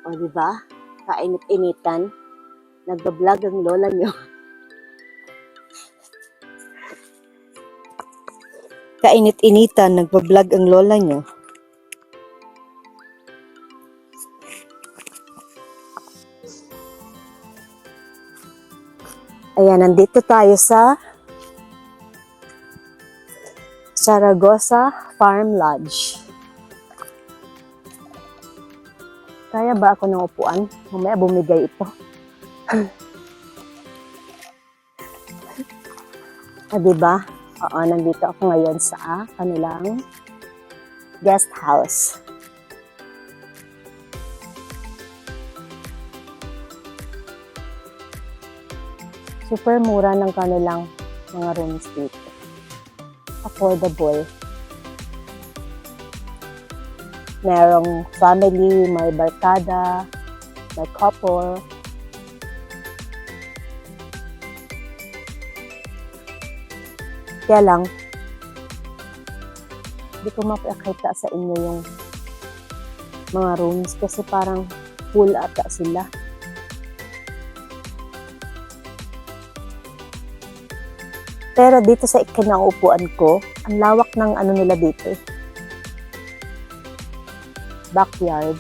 O, di ba? Kainit-initan. Nagbablog ang lola nyo. Kainit-initan, nagbablog ang lola nyo. Ayan, nandito tayo sa Zaragoza Farm Lodge. Kaya ba ako ng upuan? Mamaya bumigay ito. Diba? Oo, nandito ako ngayon sa kanilang guest house. Super mura ng kanilang mga rooms dito. Affordable. Merong family, may barkada, may couple. Kaya lang, hindi ko mapakita sa inyo yung mga rooms kasi parang full ata sila. Pero dito sa ikinaupuan ko, ang lawak ng ano nila dito. Backyard.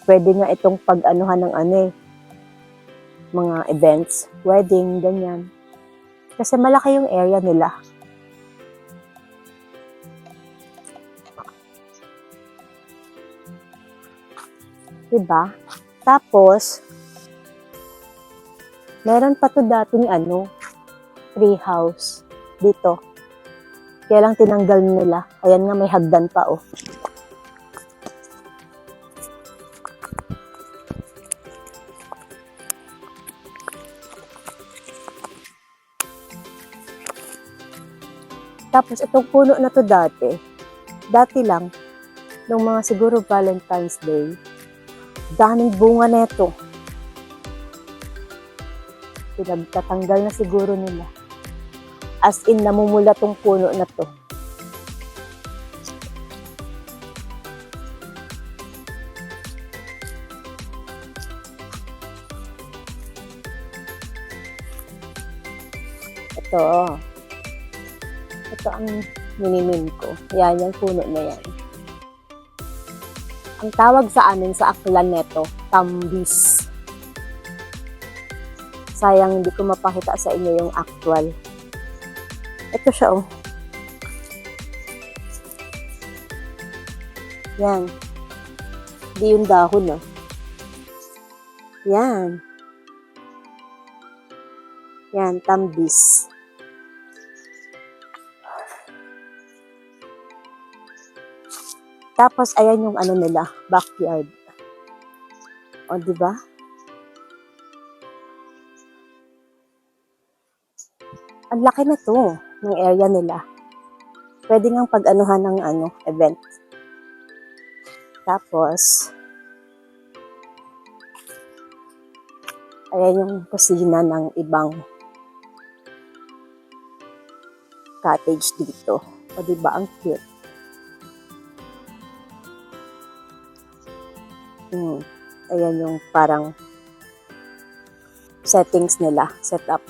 Pwede nga itong pag-anuhan ng mga events, wedding, ganyan. Kasi malaki yung area nila. Diba? Tapos, meron pa to dating tree house dito. Kaya lang tinanggal nila. Ayan nga, may hagdan pa, oh. Tapos, itong puno na to dati lang, nung mga siguro Valentine's Day, daming bunga neto. Pinagtatanggal na siguro nila. As in, namumula tong puno na to. Ito ang minimin ko. Yan, yung puno na yan. Ang tawag sa amin sa aklan neto, tambis. Sayang hindi ko mapakita sa inyo yung actual. Ito siya, oh. Yan. Hindi yung dahon, oh. Yan. Yan, tambis. Tapos, ayan yung nila, backyard. O, diba? Ang laki na to, ng area nila. Pwede ngang pag-anuhan ng event. Tapos, ayan yung kusina ng ibang cottage dito. O, diba? Ang cute. Ayan yung parang settings nila, setup.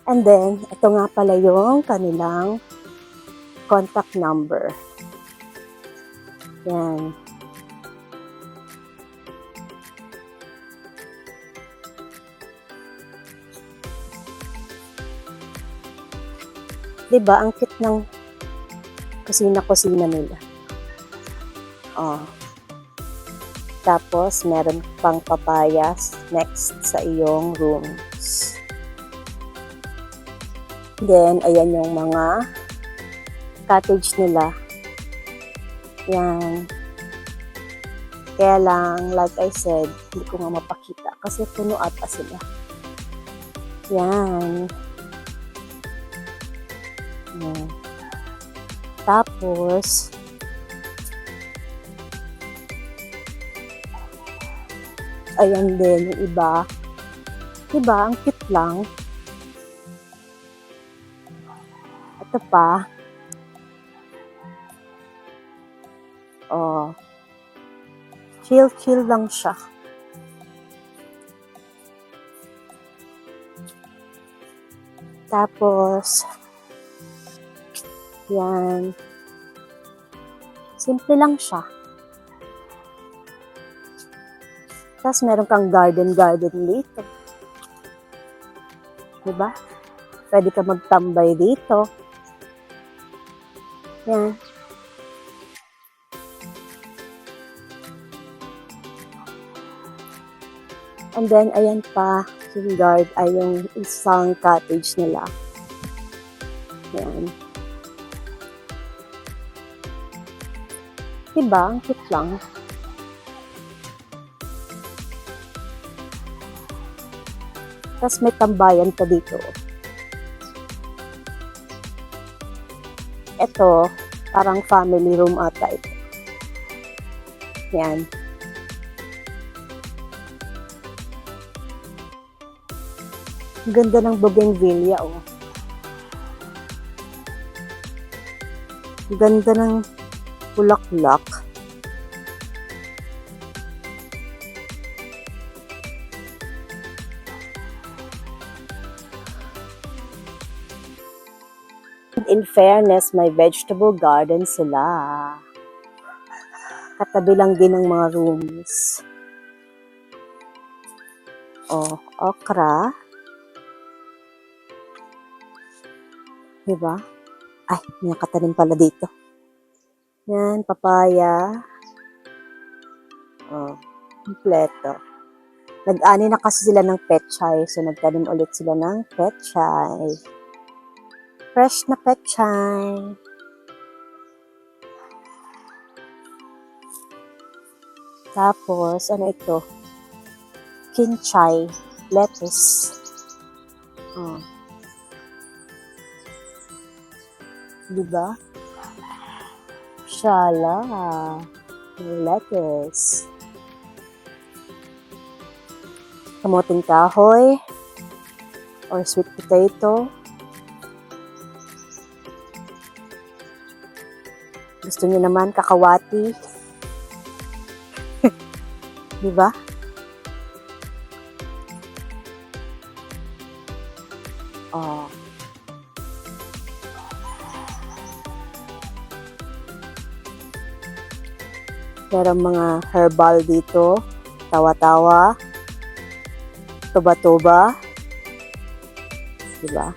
And then, ito nga pala yung kanilang contact number. Yan. Diba, ang cute ng kusina-kusina nila. Oh. Tapos, meron pang papayas next sa iyong rooms. Then, ayan yung mga cottage nila. Yan. Kaya lang, like I said, hindi ko nga mapakita kasi puno ata sila. Yan. Yan. Tapos, ayan din yung iba. Diba? Ang cute lang. Ito pa. Oh, chill lang siya. Tapos, yan. Simple lang siya. Tapos, meron kang garden dito. Diba? Pwede ka magtambay dito. Yan. And then, ayan pa, yung guard ay yung isang cottage nila. Yan. Diba? Ang cute lang. Tapos may tambayan pa dito. Ito, parang family room ata ito. Yan. Ganda ng bougainvillea, oh. Ganda ng bulaklak. In fairness, may vegetable garden sila. Katabi lang din ng mga rooms. Oh, okra. Diba? Ay, may nakatanim pala dito. Yan, papaya. Oh, kompleto. Nag-ani na kasi sila ng pechay, so nagtanim ulit sila ng pechay. Fresh na pechay. Tapos, ano ito? Kinchay, lettuce. Oh. Diba? Shala. Lettuce. Kamuting kahoy. Or sweet potato. Gusto niyo naman kakawati. Diba? Oh. Merong mga herbal dito. Tawa-tawa. Tuba-tuba. Diba?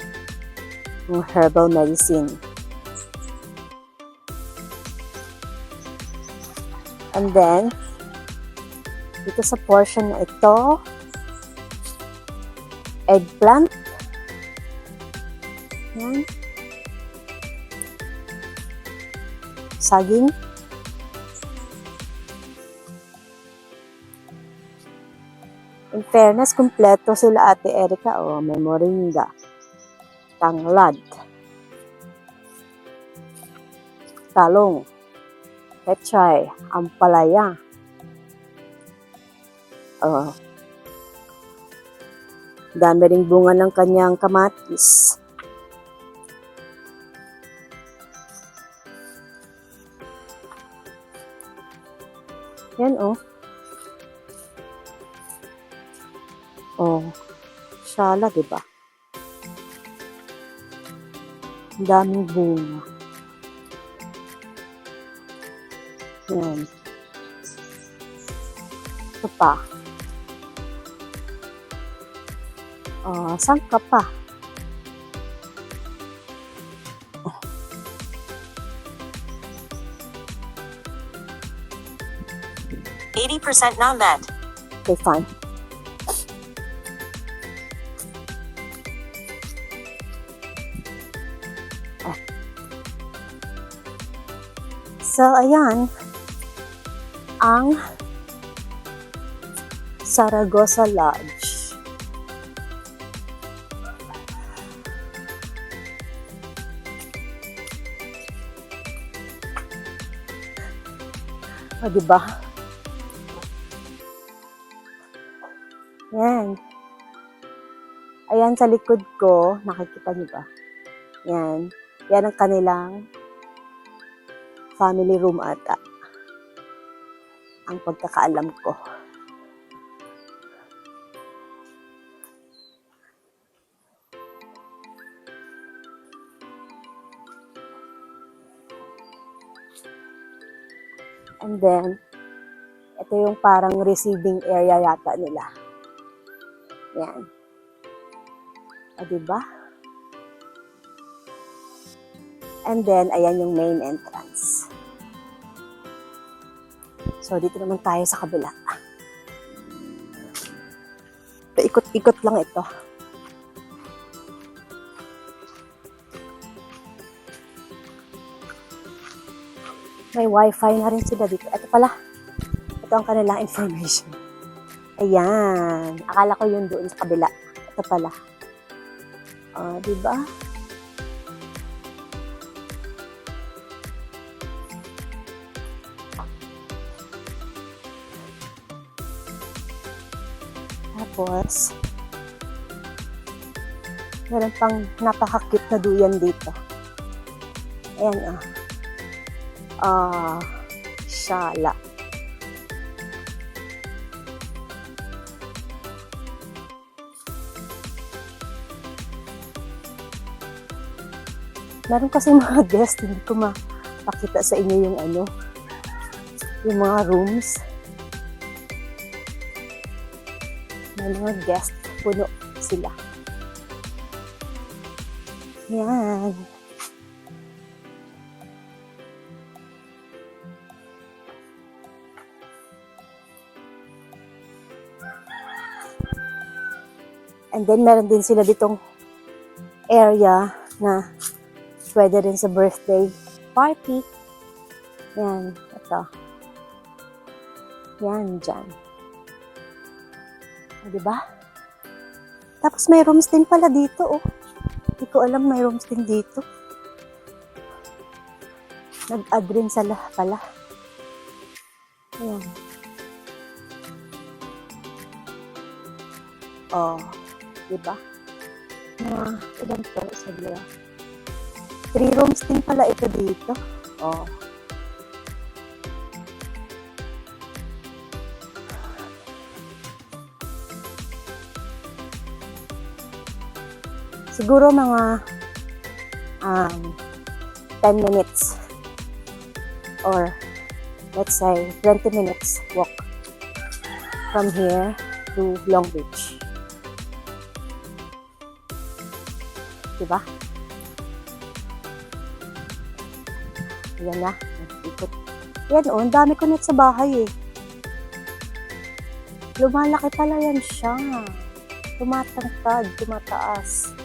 Yung herbal medicine. And then, dito sa portion na ito, eggplant. Yan. Saging. In fairness, kumpleto sila Ate Erica. Oh, may moringa, tanglad, talong, pechay, ampalaya. Oh. Dami ring bunga ng kanyang kamatis. Yan, oh. Oh, shala, diba? Ang daming bunga. Yan. Ito pa. Saan ka pa? %, not met. Okay, fine. So, ayan, ang Zaragoza Lodge. O, diba? Yan. Ayan sa likod ko, nakikita niyo ba? Yan. Yan ang kanilang family room ata. ang pagkakaalam ko. And then, ito yung parang receiving area yata nila. Yan. O, diba? And then, ayan yung main entrance. So, dito naman tayo sa kabila. Ikot-ikot lang ito. May wifi na rin sila dito. Ito pala. Ito ang kanilang information. Ayan. Akala ko yun doon sa kabila. Ito pala. Diba? Tapos, meron pang napaka-cute na duyan dito. Ayan, Shala. Meron kasi mga guest, hindi ko mapakita sa inyo yung yung mga rooms. May mga guest, puno sila. Yan. And then, meron din sila ditong area na pwede rin sa birthday party. Yan, ito. Yan, dyan. Diba? Tapos may rooms din pala dito, oh. Hindi ko alam may rooms din dito. Nag-add rin sila pala. Ayan. Oh, diba? Ilan to? Isa, 3 rooms din pala ito dito. Oh. Siguro mga 10 minutes or let's say 20 minutes walk from here to Long Beach. Diba? Ayan na. Ikot. Yan ang dami ko net sa bahay eh. Lumalaki pala yan siya. Tumatangkad, tumataas.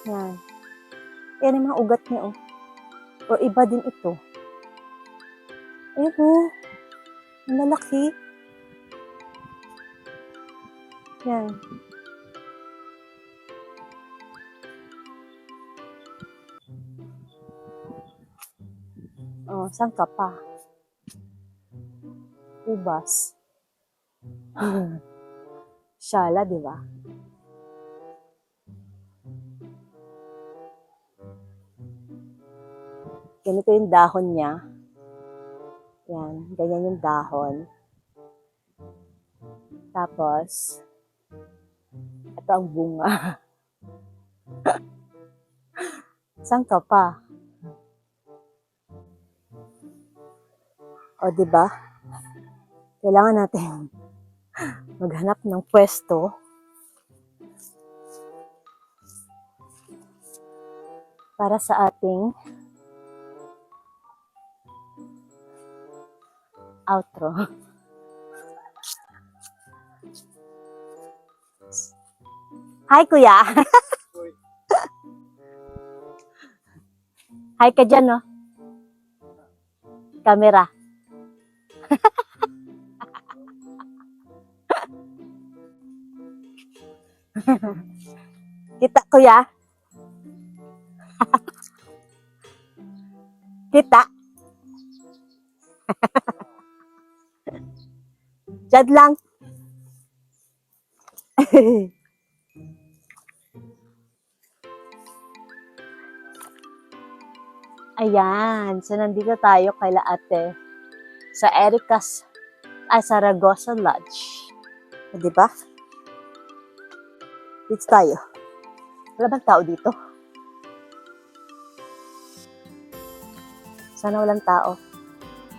Yan. Yan yung mga ugat niya, oh. Or iba din ito. Ayan, oh. Ang lalaki. Yan. Oh, saan ka pa? Ubas. Shala, di ba? Ganito yung dahon niya. Yan, ganyan yung dahon. Tapos, ito ang bunga. Saan ka pa? O, diba? Kailangan natin maghanap ng pwesto para sa ating outro. Hi, kuya. Hi ka dyan, no? Camera. Kita, kuya. Kita. Diyan lang. Ayan. So, nandito tayo kay ate sa Erica's Zaragoza Lodge. O, diba? Dito tayo. Wala bang tao dito? Sana walang tao.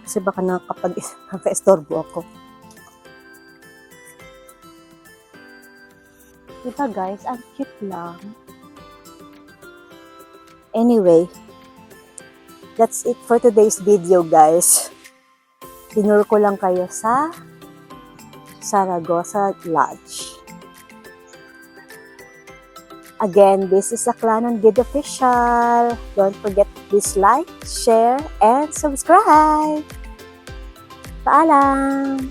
Kasi baka nakaka-estorbo ako. Diba guys? Ang cute lang. Anyway, that's it for today's video guys. Tinur ko lang kayo sa Zaragoza Lodge. Again, this is Aklanon Gid Official. Don't forget to please like, share, and subscribe. Paalam!